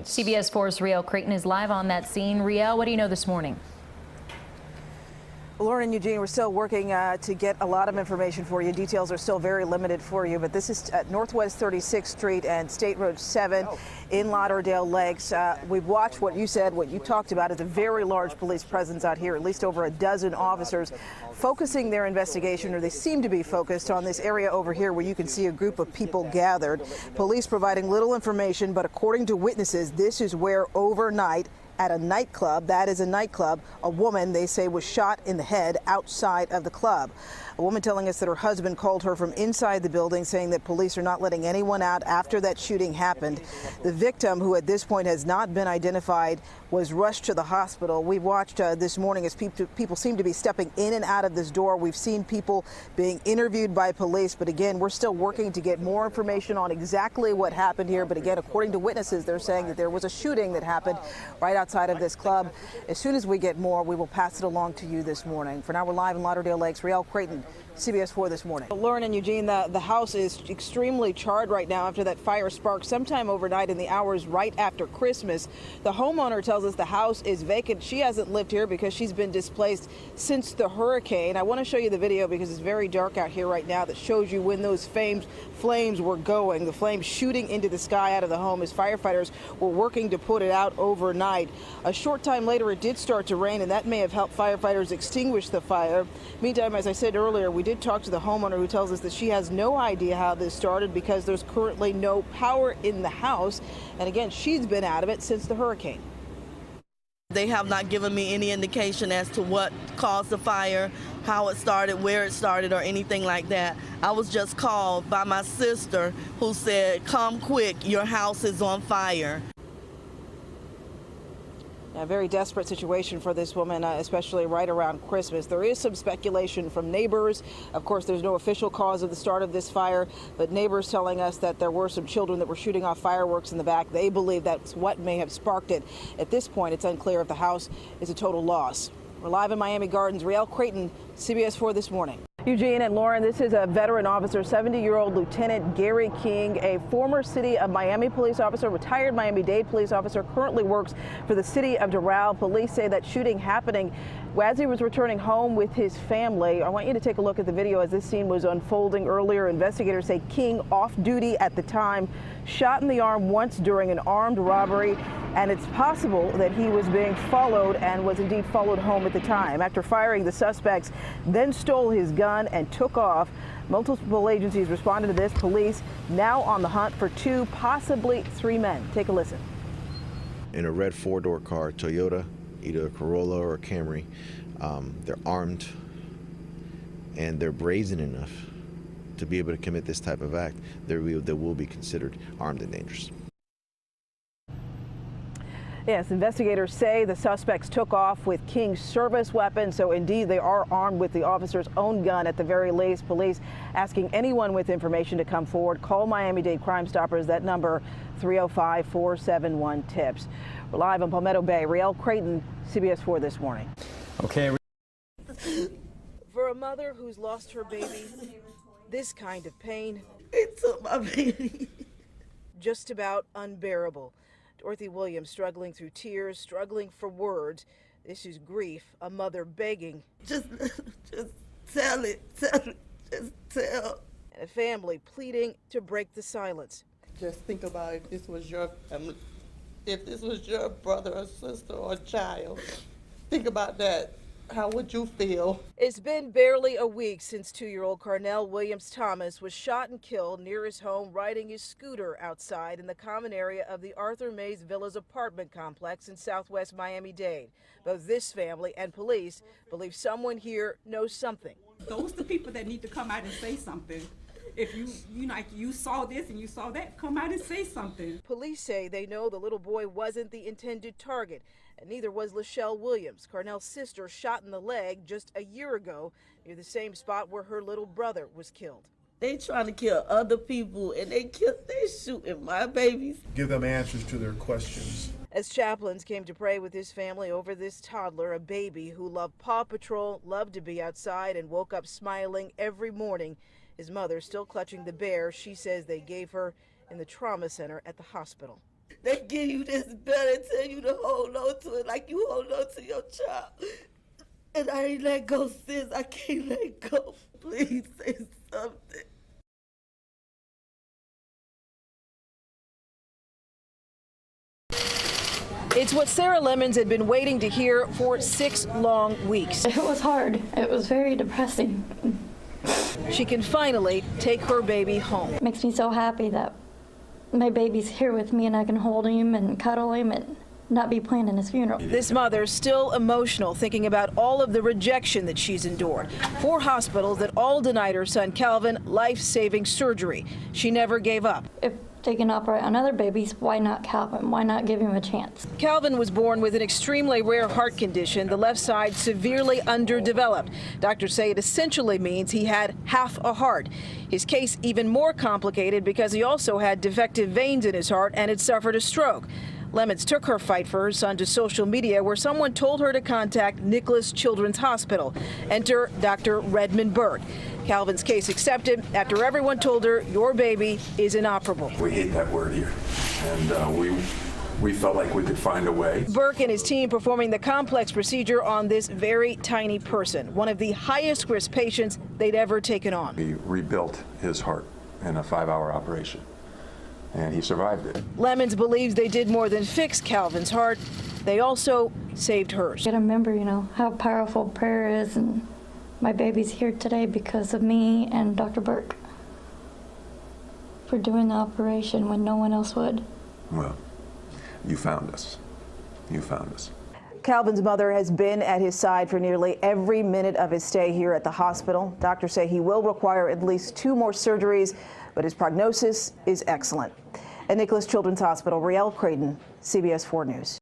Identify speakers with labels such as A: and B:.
A: CBS 4's Riel Creighton is live on that scene. Riel, what do you know this morning?
B: Lauren and Eugene, we're still working to get a lot of information for you. Details are still very limited for you, but this is at Northwest 36th Street and State Road 7 in Lauderdale Lakes. We've watched what you said, what you talked about is a very large police presence out here, at least over a dozen officers focusing their investigation, or they seem to be focused on this area over here where you can see a group of people gathered. Police providing little information, but according to witnesses, this is where overnight at a nightclub, that is a nightclub, a woman, they say, was shot in the head outside of the club. A woman telling us that her husband called her from inside the building saying that police are not letting anyone out after that shooting happened. The victim, who at this point has not been identified, was rushed to the hospital. We watched this morning as people seem to be stepping in and out of this door. We've seen people being interviewed by police, but again, we're still working to get more information on exactly what happened here. But again, according to witnesses, they're saying that there was a shooting that happened right outside of this club. As soon as we get more, we will pass it along to you this morning. For now, we're live in Lauderdale Lakes. Riel Creighton, CBS 4 this morning. Lauren and Eugene, the house is extremely charred right now after that fire sparked sometime overnight in the hours right after Christmas. The homeowner tells us the house is vacant. She hasn't lived here because she's been displaced since the hurricane. I want to show you the video because it's very dark out here right now that shows you when those flames were going. The flames shooting into the sky out of the home as firefighters were working to put it out overnight. A short time later, it did start to rain, and that may have helped firefighters extinguish the fire. Meantime, as I said earlier, we did talk to the homeowner who tells us that she has no idea how this started because there's currently no power in the house. And again, she's been out of it since the hurricane.
C: They have not given me any indication as to what caused the fire, how it started, where it started, or anything like that. I was just called by my sister who said, "Come quick, your house is on fire."
B: A very desperate situation for this woman, especially right around Christmas. There is some speculation from neighbors. Of course, there's no official cause of the start of this fire, but neighbors telling us that there were some children that were shooting off fireworks in the back. They believe that's what may have sparked it. At this point, it's unclear if the house is a total loss. We're live in Miami Gardens. Riel Creighton, CBS 4 this morning. Eugene and Lauren, this is a veteran officer, 70-year-old Lieutenant Gary King, a former City of Miami police officer, retired Miami-Dade police officer, currently works for the City of Doral. Police say that shooting happening as he was returning home with his family. I want you to take a look at the video as this scene was unfolding earlier. Investigators say King, off duty at the time, shot in the arm once during an armed robbery, and it's possible that he was being followed and was indeed followed home at the time. After firing, the suspects then stole his gun and took off. Multiple agencies responded to this. Police now on the hunt for 2, possibly 3 men. Take a listen.
D: In a red 4-door car, Toyota, either a Corolla or a Camry. They're armed and they're brazen enough to be able to commit this type of act. They will be considered armed and dangerous.
B: Yes, investigators say the suspects took off with King's service weapon, so indeed they are armed with the officer's own gun at the very least. Police asking anyone with information to come forward. Call Miami-Dade Crime Stoppers. That number, 305-471-TIPS. We're live on Palmetto Bay. Riel Creighton, CBS 4 this morning.
E: Okay.
B: For a mother who's lost her baby, this kind of pain,
C: They took my baby.
B: just about unbearable. Dorothy Williams struggling through tears, struggling for words. This is grief, a mother begging.
C: Just tell it, just tell.
B: And a family pleading to break the silence.
C: Just think about if this was your family, if this was your brother or sister or child. Think about that. How would you feel?
B: It's been barely a week since 2-year-old Carnell Williams Thomas was shot and killed near his home riding his scooter outside in the common area of the Arthur Mays Villas apartment complex in southwest Miami-Dade. Both this family and police believe someone here knows something.
F: Those are the people that need to come out and say something. If you saw this and you saw that, come out and say something.
B: Police say they know the little boy wasn't the intended target, and neither was Lachelle Williams, Carnell's sister, shot in the leg just a year ago near the same spot where her little brother was killed.
C: They trying to kill other people and they shooting my babies.
G: Give them answers to their questions.
B: As chaplains came to pray with his family over this toddler, a baby who loved Paw Patrol, loved to be outside, and woke up smiling every morning. His mother still clutching the bear she says they gave her in the trauma center at the hospital.
C: They give you this belt and tell you to hold on to it like you hold on to your child. And I ain't let go since. I can't let go. Please say something.
B: It's what Sarah Lemons had been waiting to hear for 6 long weeks.
E: It was hard. It was very depressing.
B: She can finally take her baby home.
E: It makes me so happy that my baby's here with me and I can hold him and cuddle him and not be planning his funeral.
B: This mother's still emotional thinking about all of the rejection that she's endured. 4 hospitals that all denied her son Calvin life-saving surgery. She never gave up.
E: If they can operate on other babies, why not Calvin? Why not give him a chance?
B: Calvin was born with an extremely rare heart condition, the left side severely underdeveloped. Doctors say it essentially means he had half a heart. His case even more complicated because he also had defective veins in his heart and had suffered a stroke. Lemons took her fight for her son to social media, where someone told her to contact Nicholas Children's Hospital. Enter Dr. Redmond Burke. Calvin's case accepted after everyone told her, your baby is inoperable.
H: We hate that word here, and we felt like we could find a way.
B: Burke and his team performing the complex procedure on this very tiny person, one of the highest risk patients they'd ever taken on.
H: We rebuilt his heart in a 5-hour operation, and he survived it.
B: Lemons believes they did more than fix Calvin's heart. They also saved hers.
E: You gotta remember, how powerful prayer is, and my baby's here today because of me and Dr. Burke for doing the operation when no one else would.
H: Well, you found us. You found us.
B: Calvin's mother has been at his side for nearly every minute of his stay here at the hospital. Doctors say he will require at least 2 more surgeries, but his prognosis is excellent. At Nicholas Children's Hospital, Rielle Creighton, CBS 4 News.